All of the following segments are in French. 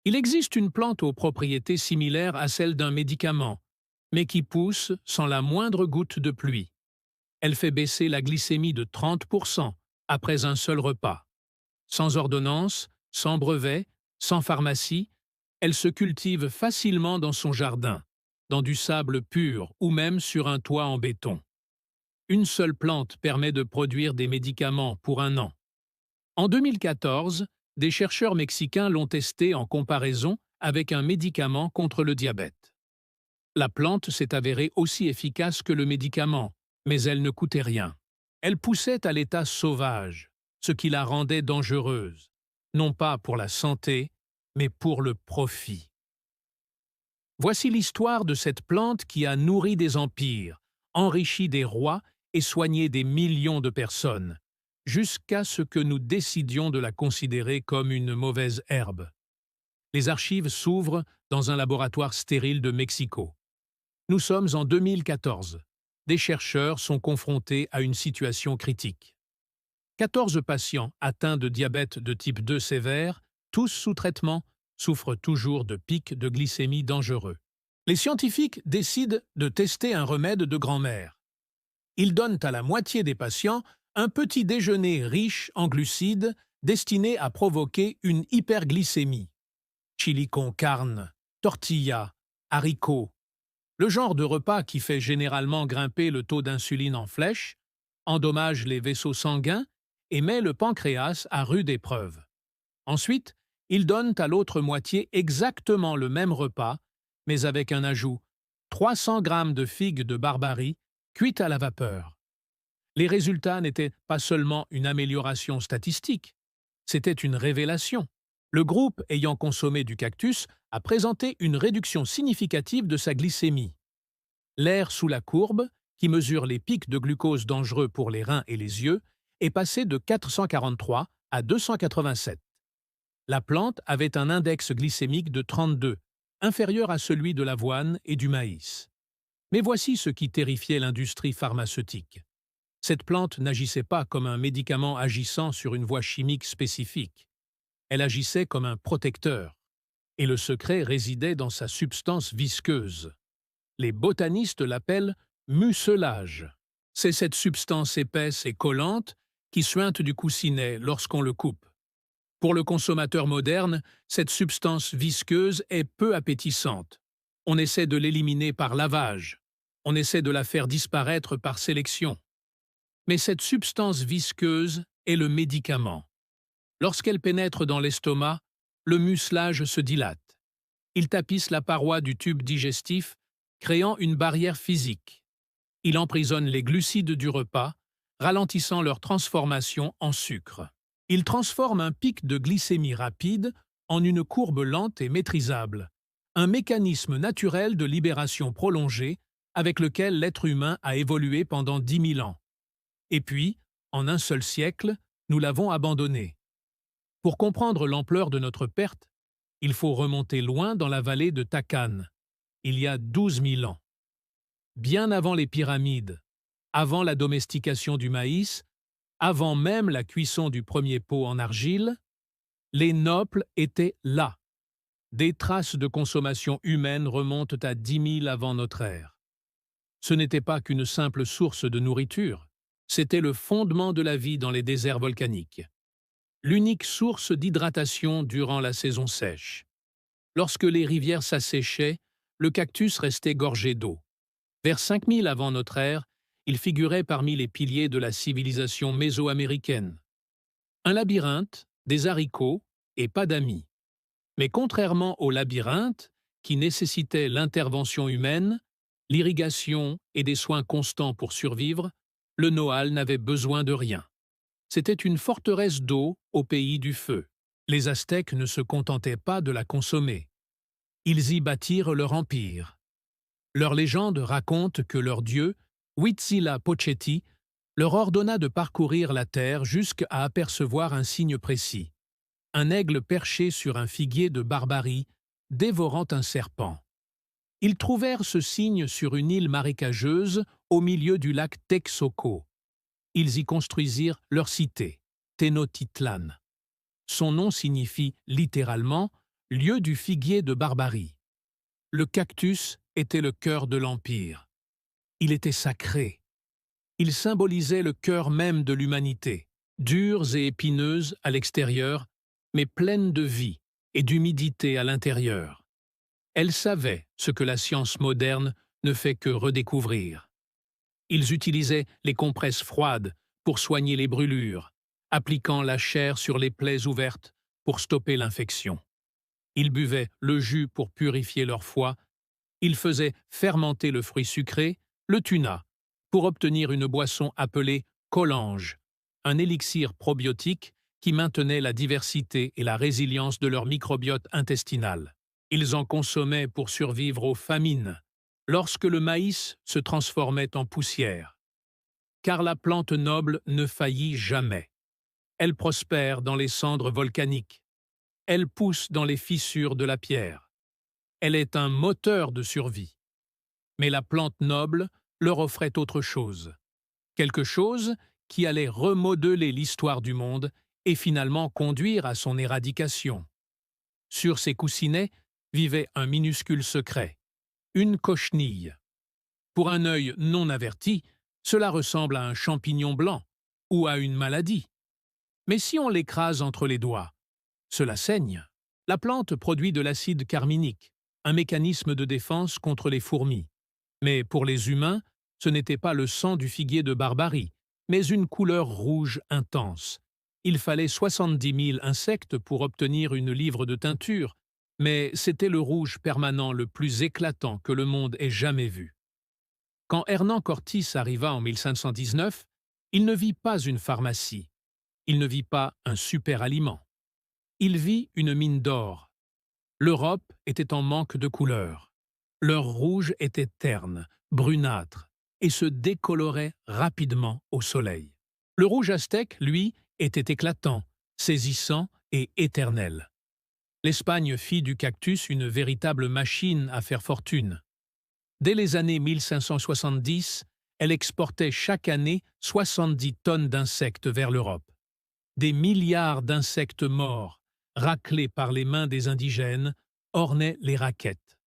Il existe une plante aux propriétés similaires à celles d'un médicament, mais qui pousse sans la moindre goutte de pluie. Elle fait baisser la glycémie de 30% après un seul repas. Sans ordonnance, sans brevet, sans pharmacie, elle se cultive facilement dans son jardin, dans du sable pur ou même sur un toit en béton. Une seule plante permet de produire des médicaments pour un an. En 2014, des chercheurs mexicains l'ont testé en comparaison avec un médicament contre le diabète. La plante s'est avérée aussi efficace que le médicament, mais elle ne coûtait rien. Elle poussait à l'état sauvage, ce qui la rendait dangereuse, non pas pour la santé, mais pour le profit. Voici l'histoire de cette plante qui a nourri des empires, enrichi des rois et soigné des millions de personnes, jusqu'à ce que nous décidions de la considérer comme une mauvaise herbe. Les archives s'ouvrent dans un laboratoire stérile de Mexico. Nous sommes en 2014. Des chercheurs sont confrontés à une situation critique. 14 patients atteints de diabète de type 2 sévère, tous sous traitement, souffrent toujours de pics de glycémie dangereux. Les scientifiques décident de tester un remède de grand-mère. Ils donnent à la moitié des patients un petit déjeuner riche en glucides destiné à provoquer une hyperglycémie. Chili con carne, tortilla, haricots, le genre de repas qui fait généralement grimper le taux d'insuline en flèche, endommage les vaisseaux sanguins et met le pancréas à rude épreuve. Ensuite, ils donnent à l'autre moitié exactement le même repas, mais avec un ajout, 300 grammes de figues de Barbarie cuites à la vapeur. Les résultats n'étaient pas seulement une amélioration statistique, c'était une révélation. Le groupe ayant consommé du cactus a présenté une réduction significative de sa glycémie. L'air sous la courbe, qui mesure les pics de glucose dangereux pour les reins et les yeux, est passé de 443 à 287. La plante avait un index glycémique de 32, inférieur à celui de l'avoine et du maïs. Mais voici ce qui terrifiait l'industrie pharmaceutique. Cette plante n'agissait pas comme un médicament agissant sur une voie chimique spécifique. Elle agissait comme un protecteur. Et le secret résidait dans sa substance visqueuse. Les botanistes l'appellent mucilage. C'est cette substance épaisse et collante qui suinte du coussinet lorsqu'on le coupe. Pour le consommateur moderne, cette substance visqueuse est peu appétissante. On essaie de l'éliminer par lavage. On essaie de la faire disparaître par sélection. Mais cette substance visqueuse est le médicament. Lorsqu'elle pénètre dans l'estomac, le mucilage se dilate. Il tapisse la paroi du tube digestif, créant une barrière physique. Il emprisonne les glucides du repas, ralentissant leur transformation en sucre. Il transforme un pic de glycémie rapide en une courbe lente et maîtrisable, un mécanisme naturel de libération prolongée avec lequel l'être humain a évolué pendant 10 000 ans. Et puis, en un seul siècle, nous l'avons abandonné. Pour comprendre l'ampleur de notre perte, il faut remonter loin dans la vallée de Takan, il y a 12 000 ans. Bien avant les pyramides, avant la domestication du maïs, avant même la cuisson du premier pot en argile, les Noples étaient là. Des traces de consommation humaine remontent à 10 000 avant notre ère. Ce n'était pas qu'une simple source de nourriture, c'était le fondement de la vie dans les déserts volcaniques. L'unique source d'hydratation durant la saison sèche. Lorsque les rivières s'asséchaient, le cactus restait gorgé d'eau. Vers 5000 avant notre ère, il figurait parmi les piliers de la civilisation mésoaméricaine. Un labyrinthe, des haricots et pas d'amis. Mais contrairement au labyrinthe, qui nécessitait l'intervention humaine, l'irrigation et des soins constants pour survivre, le Noal n'avait besoin de rien. C'était une forteresse d'eau au pays du feu. Les Aztèques ne se contentaient pas de la consommer. Ils y bâtirent leur empire. Leur légende raconte que leur dieu, Huitzilopochtli, leur ordonna de parcourir la terre jusqu'à apercevoir un signe précis. Un aigle perché sur un figuier de Barbarie, dévorant un serpent. Ils trouvèrent ce signe sur une île marécageuse au milieu du lac Texcoco. Ils y construisirent leur cité, Tenochtitlan. Son nom signifie littéralement « lieu du figuier de Barbarie. Le cactus était le cœur de l'Empire. Il était sacré. Il symbolisait le cœur même de l'humanité, dures et épineuses à l'extérieur, mais pleines de vie et d'humidité à l'intérieur. Elles savaient ce que la science moderne ne fait que redécouvrir. Ils utilisaient les compresses froides pour soigner les brûlures, appliquant la chair sur les plaies ouvertes pour stopper l'infection. Ils buvaient le jus pour purifier leur foie. Ils faisaient fermenter le fruit sucré, le tuna, pour obtenir une boisson appelée cholange, un élixir probiotique qui maintenait la diversité et la résilience de leur microbiote intestinal. Ils en consommaient pour survivre aux famines, lorsque le maïs se transformait en poussière. Car la plante noble ne faillit jamais. Elle prospère dans les cendres volcaniques. Elle pousse dans les fissures de la pierre. Elle est un moteur de survie. Mais la plante noble leur offrait autre chose. Quelque chose qui allait remodeler l'histoire du monde et finalement conduire à son éradication. Sur ces coussinets vivait un minuscule secret, une cochenille. Pour un œil non averti, cela ressemble à un champignon blanc ou à une maladie. Mais si on l'écrase entre les doigts, cela saigne. La plante produit de l'acide carminique, un mécanisme de défense contre les fourmis. Mais pour les humains, ce n'était pas le sang du figuier de Barbarie, mais une couleur rouge intense. Il fallait 70 000 insectes pour obtenir une livre de teinture, mais c'était le rouge permanent le plus éclatant que le monde ait jamais vu. Quand Hernán Cortés arriva en 1519, il ne vit pas une pharmacie, il ne vit pas un super aliment. Il vit une mine d'or. L'Europe était en manque de couleurs. Leur rouge était terne, brunâtre, et se décolorait rapidement au soleil. Le rouge aztèque, lui, était éclatant, saisissant et éternel. L'Espagne fit du cactus une véritable machine à faire fortune. Dès les années 1570, elle exportait chaque année 70 tonnes d'insectes vers l'Europe. Des milliards d'insectes morts, raclés par les mains des indigènes, ornaient les raquettes.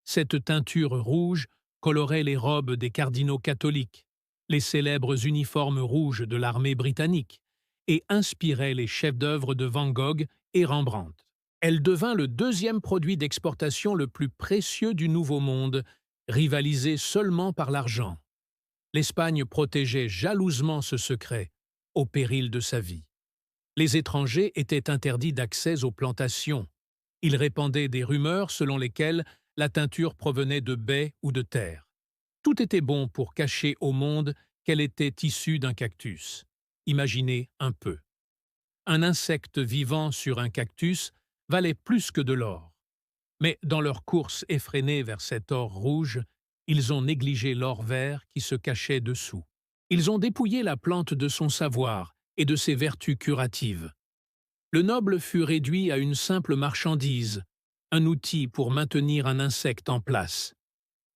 Cette teinture rouge colorait les robes des cardinaux catholiques, les célèbres uniformes rouges de l'armée britannique, et inspirait les chefs-d'œuvre de Van Gogh et Rembrandt. Elle devint le deuxième produit d'exportation le plus précieux du Nouveau Monde, rivalisé seulement par l'argent. L'Espagne protégeait jalousement ce secret, au péril de sa vie. Les étrangers étaient interdits d'accès aux plantations. Ils répandaient des rumeurs selon lesquelles la teinture provenait de baies ou de terre. Tout était bon pour cacher au monde qu'elle était issue d'un cactus. Imaginez un peu. Un insecte vivant sur un cactus valait plus que de l'or. Mais dans leur course effrénée vers cet or rouge, ils ont négligé l'or vert qui se cachait dessous. Ils ont dépouillé la plante de son savoir et de ses vertus curatives. Le noble fut réduit à une simple marchandise, un outil pour maintenir un insecte en place.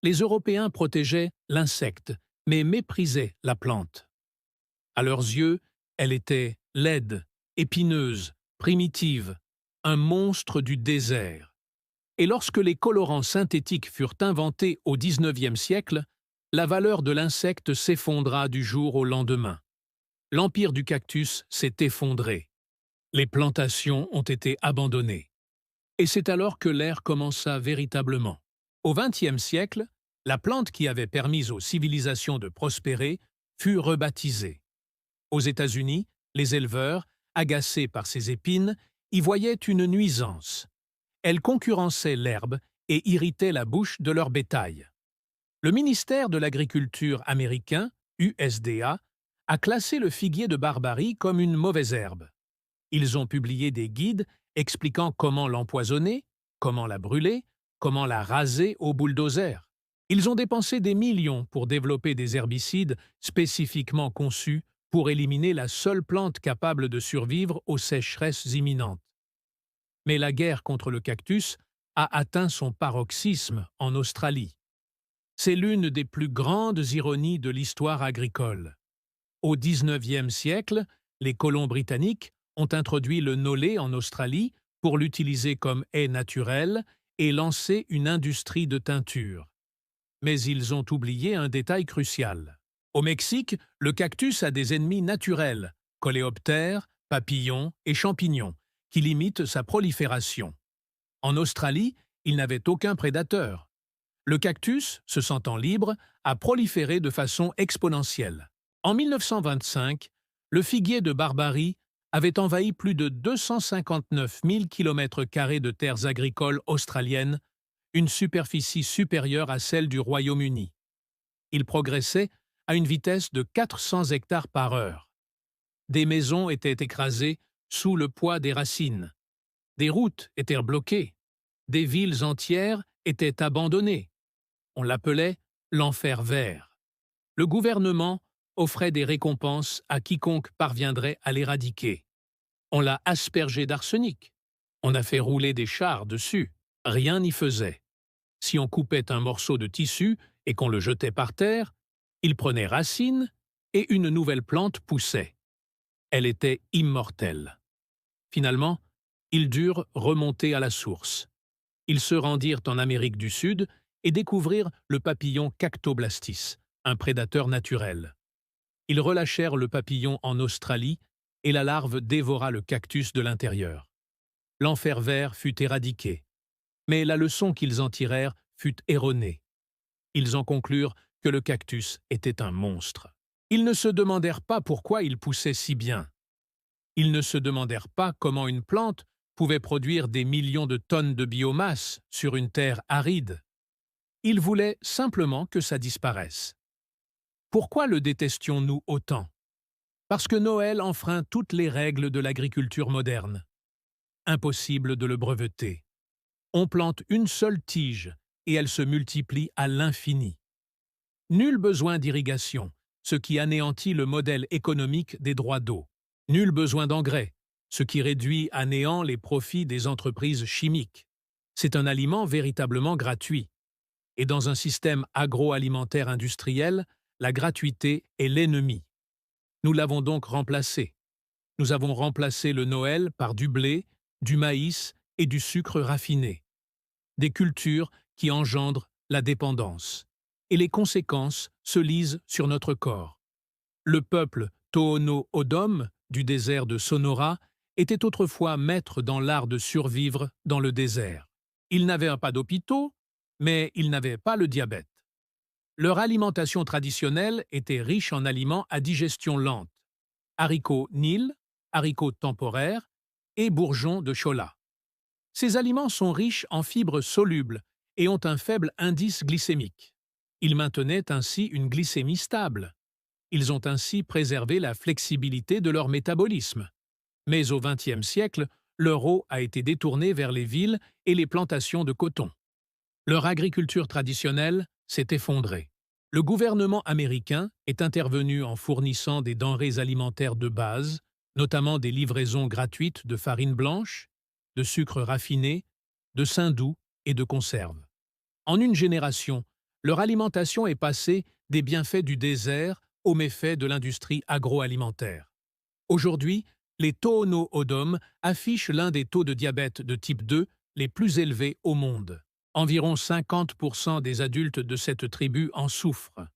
Les Européens protégeaient l'insecte, mais méprisaient la plante. À leurs yeux, elle était laide, épineuse, primitive, un monstre du désert. Et lorsque les colorants synthétiques furent inventés au XIXe siècle, la valeur de l'insecte s'effondra du jour au lendemain. L'empire du cactus s'est effondré. Les plantations ont été abandonnées. Et c'est alors que l'ère commença véritablement. Au XXe siècle, la plante qui avait permis aux civilisations de prospérer fut rebaptisée. Aux États-Unis, les éleveurs, agacés par ses épines, y voyaient une nuisance. Elle concurrençait l'herbe et irritait la bouche de leur bétail. Le ministère de l'Agriculture américain, USDA, a classé le figuier de Barbarie comme une mauvaise herbe. Ils ont publié des guides expliquant comment l'empoisonner, comment la brûler, comment la raser au bulldozer. Ils ont dépensé des millions pour développer des herbicides spécifiquement conçus pour éliminer la seule plante capable de survivre aux sécheresses imminentes. Mais la guerre contre le cactus a atteint son paroxysme en Australie. C'est l'une des plus grandes ironies de l'histoire agricole. Au XIXe siècle, les colons britanniques ont introduit le nollet en Australie pour l'utiliser comme haie naturelle et lancer une industrie de teinture. Mais ils ont oublié un détail crucial. Au Mexique, le cactus a des ennemis naturels, coléoptères, papillons et champignons, qui limitent sa prolifération. En Australie, il n'avait aucun prédateur. Le cactus, se sentant libre, a proliféré de façon exponentielle. En 1925, le figuier de Barbarie avait envahi plus de 259 000 km² de terres agricoles australiennes, une superficie supérieure à celle du Royaume-Uni. Il progressait à une vitesse de 400 hectares par heure. Des maisons étaient écrasées sous le poids des racines. Des routes étaient bloquées. Des villes entières étaient abandonnées. On l'appelait l'enfer vert. Le gouvernement offrait des récompenses à quiconque parviendrait à l'éradiquer. On l'a aspergé d'arsenic. On a fait rouler des chars dessus. Rien n'y faisait. Si on coupait un morceau de tissu et qu'on le jetait par terre, il prenait racine et une nouvelle plante poussait. Elle était immortelle. Finalement, ils durent remonter à la source. Ils se rendirent en Amérique du Sud et découvrirent le papillon Cactoblastis, un prédateur naturel. Ils relâchèrent le papillon en Australie et la larve dévora le cactus de l'intérieur. L'enfer vert fut éradiqué. Mais la leçon qu'ils en tirèrent fut erronée. Ils en conclurent que le cactus était un monstre. Ils ne se demandèrent pas pourquoi il poussait si bien. Ils ne se demandèrent pas comment une plante pouvait produire des millions de tonnes de biomasse sur une terre aride. Ils voulaient simplement que ça disparaisse. Pourquoi le détestions-nous autant? Parce que Noël enfreint toutes les règles de l'agriculture moderne. Impossible de le breveter. On plante une seule tige et elle se multiplie à l'infini. Nul besoin d'irrigation, ce qui anéantit le modèle économique des droits d'eau. Nul besoin d'engrais, ce qui réduit à néant les profits des entreprises chimiques. C'est un aliment véritablement gratuit. Et dans un système agroalimentaire industriel, la gratuité est l'ennemi. Nous l'avons donc remplacé. Nous avons remplacé le Noël par du blé, du maïs et du sucre raffiné. Des cultures qui engendrent la dépendance. Et les conséquences se lisent sur notre corps. Le peuple Tohono O'odham du désert de Sonora était autrefois maître dans l'art de survivre dans le désert. Ils n'avaient pas d'hôpitaux, mais ils n'avaient pas le diabète. Leur alimentation traditionnelle était riche en aliments à digestion lente. Haricots Nil, haricots temporaires et bourgeons de cholla. Ces aliments sont riches en fibres solubles et ont un faible indice glycémique. Ils maintenaient ainsi une glycémie stable. Ils ont ainsi préservé la flexibilité de leur métabolisme. Mais au XXe siècle, leur eau a été détournée vers les villes et les plantations de coton. Leur agriculture traditionnelle s'est effondrée. Le gouvernement américain est intervenu en fournissant des denrées alimentaires de base, notamment des livraisons gratuites de farine blanche, de sucre raffiné, de saindoux et de conserves. En une génération, leur alimentation est passée des bienfaits du désert aux méfaits de l'industrie agroalimentaire. Aujourd'hui, les Tohono O'odham affichent l'un des taux de diabète de type 2 les plus élevés au monde. Environ 50% des adultes de cette tribu en souffrent.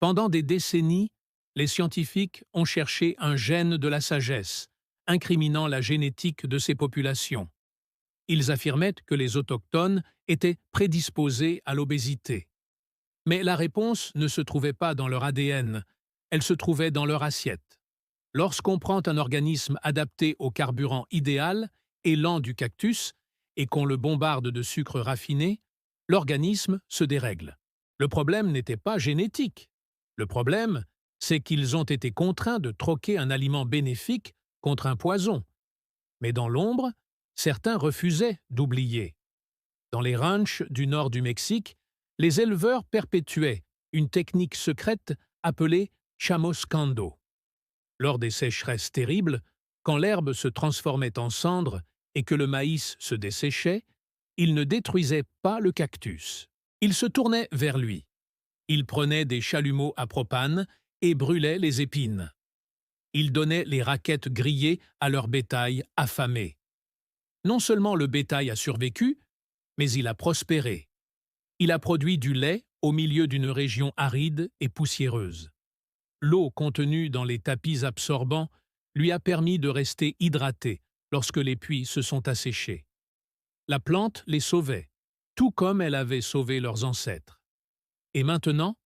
Pendant des décennies, les scientifiques ont cherché un gène de la sagesse, incriminant la génétique de ces populations. Ils affirmaient que les autochtones étaient prédisposés à l'obésité. Mais la réponse ne se trouvait pas dans leur ADN, elle se trouvait dans leur assiette. Lorsqu'on prend un organisme adapté au carburant idéal, élan du cactus, et qu'on le bombarde de sucre raffiné, l'organisme se dérègle. Le problème n'était pas génétique. Le problème, c'est qu'ils ont été contraints de troquer un aliment bénéfique contre un poison. Mais dans l'ombre, certains refusaient d'oublier. Dans les ranchs du nord du Mexique, les éleveurs perpétuaient une technique secrète appelée chamuscando. Lors des sécheresses terribles, quand l'herbe se transformait en cendres et que le maïs se desséchait, ils ne détruisaient pas le cactus. Ils se tournaient vers lui. Ils prenaient des chalumeaux à propane et brûlaient les épines. Ils donnaient les raquettes grillées à leur bétail affamé. Non seulement le bétail a survécu, mais il a prospéré. Il a produit du lait au milieu d'une région aride et poussiéreuse. L'eau contenue dans les tapis absorbants lui a permis de rester hydraté lorsque les puits se sont asséchés. La plante les sauvait, tout comme elle avait sauvé leurs ancêtres. Et maintenant,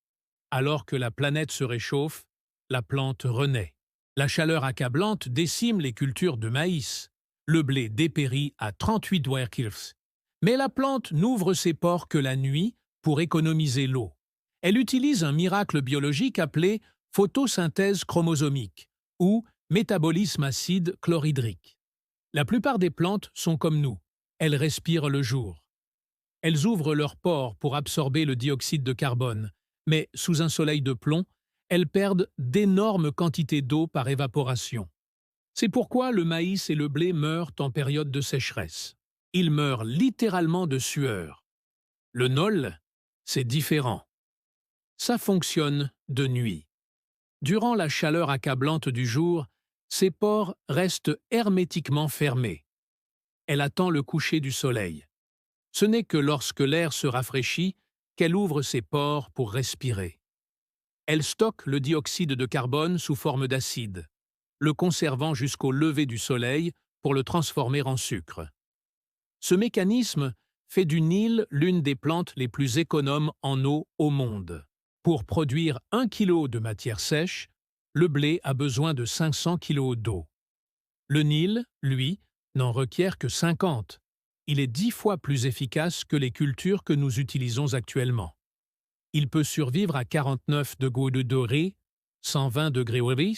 alors que la planète se réchauffe, la plante renaît. La chaleur accablante décime les cultures de maïs. Le blé dépérit à 38 degrees. Mais la plante n'ouvre ses pores que la nuit pour économiser l'eau. Elle utilise un miracle biologique appelé photosynthèse chromosomique ou métabolisme acide chlorhydrique. La plupart des plantes sont comme nous. Elles respirent le jour. Elles ouvrent leurs pores pour absorber le dioxyde de carbone, mais sous un soleil de plomb, elles perdent d'énormes quantités d'eau par évaporation. C'est pourquoi le maïs et le blé meurent en période de sécheresse. Ils meurent littéralement de sueur. Le nol, c'est différent. Ça fonctionne de nuit. Durant la chaleur accablante du jour, ses pores restent hermétiquement fermés. Elle attend le coucher du soleil. Ce n'est que lorsque l'air se rafraîchit qu'elle ouvre ses pores pour respirer. Elle stocke le dioxyde de carbone sous forme d'acide, le conservant jusqu'au lever du soleil pour le transformer en sucre. Ce mécanisme fait du Nil l'une des plantes les plus économes en eau au monde. Pour produire 1 kg de matière sèche, le blé a besoin de 500 kg d'eau. Le Nil, lui, n'en requiert que 50. Il est 10 fois plus efficace que les cultures que nous utilisons actuellement. Il peut survivre à 49 degrés, 120 degrés.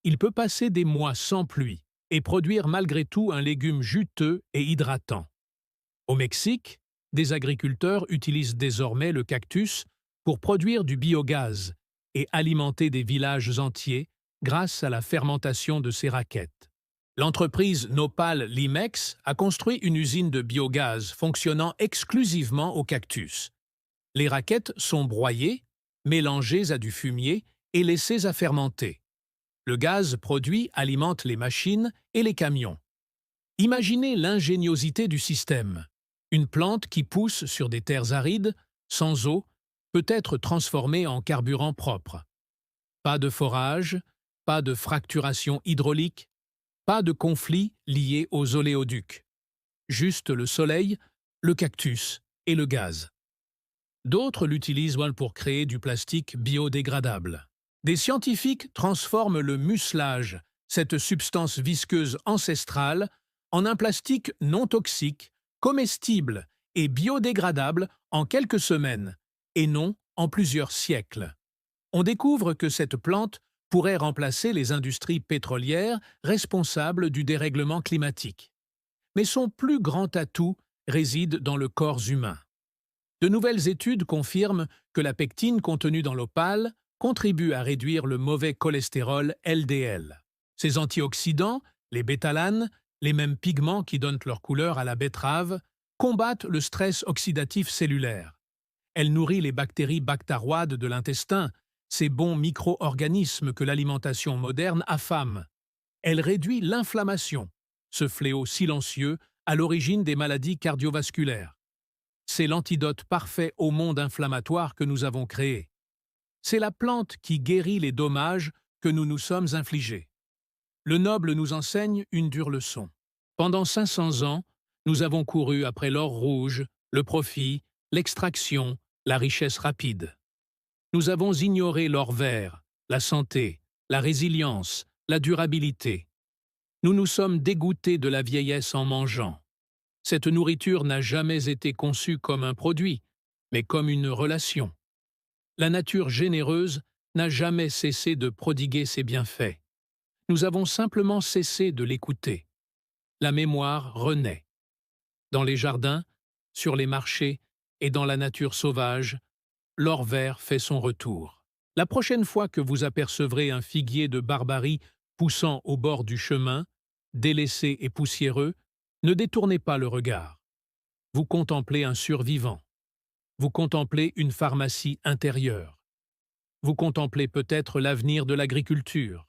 Il peut passer des mois sans pluie et produire malgré tout un légume juteux et hydratant. Au Mexique, des agriculteurs utilisent désormais le cactus pour produire du biogaz et alimenter des villages entiers grâce à la fermentation de ces raquettes. L'entreprise Nopal Limex a construit une usine de biogaz fonctionnant exclusivement au cactus. Les raquettes sont broyées, mélangées à du fumier et laissées à fermenter. Le gaz produit alimente les machines et les camions. Imaginez l'ingéniosité du système. Une plante qui pousse sur des terres arides, sans eau, peut être transformée en carburant propre. Pas de forage, pas de fracturation hydraulique, pas de conflit lié aux oléoducs. Juste le soleil, le cactus et le gaz. D'autres l'utilisent pour créer du plastique biodégradable. Des scientifiques transforment le mucilage, cette substance visqueuse ancestrale, en un plastique non toxique, comestible et biodégradable en quelques semaines, et non en plusieurs siècles. On découvre que cette plante pourrait remplacer les industries pétrolières responsables du dérèglement climatique. Mais son plus grand atout réside dans le corps humain. De nouvelles études confirment que la pectine contenue dans l'opale contribue à réduire le mauvais cholestérol LDL. Ces antioxydants, les bétalanes, les mêmes pigments qui donnent leur couleur à la betterave, combattent le stress oxydatif cellulaire. Elle nourrit les bactéries bactaroides de l'intestin, ces bons micro-organismes que l'alimentation moderne affame. Elle réduit l'inflammation, ce fléau silencieux à l'origine des maladies cardiovasculaires. C'est l'antidote parfait au monde inflammatoire que nous avons créé. C'est la plante qui guérit les dommages que nous nous sommes infligés. Le noble nous enseigne une dure leçon. Pendant 500 ans, nous avons couru après l'or rouge, le profit, l'extraction, la richesse rapide. Nous avons ignoré l'or vert, la santé, la résilience, la durabilité. Nous nous sommes dégoûtés de la vieillesse en mangeant. Cette nourriture n'a jamais été conçue comme un produit, mais comme une relation. La nature généreuse n'a jamais cessé de prodiguer ses bienfaits. Nous avons simplement cessé de l'écouter. La mémoire renaît. Dans les jardins, sur les marchés et dans la nature sauvage, l'or vert fait son retour. La prochaine fois que vous apercevrez un figuier de Barbarie poussant au bord du chemin, délaissé et poussiéreux, ne détournez pas le regard. Vous contemplez un survivant. Vous contemplez une pharmacie intérieure. Vous contemplez peut-être l'avenir de l'agriculture.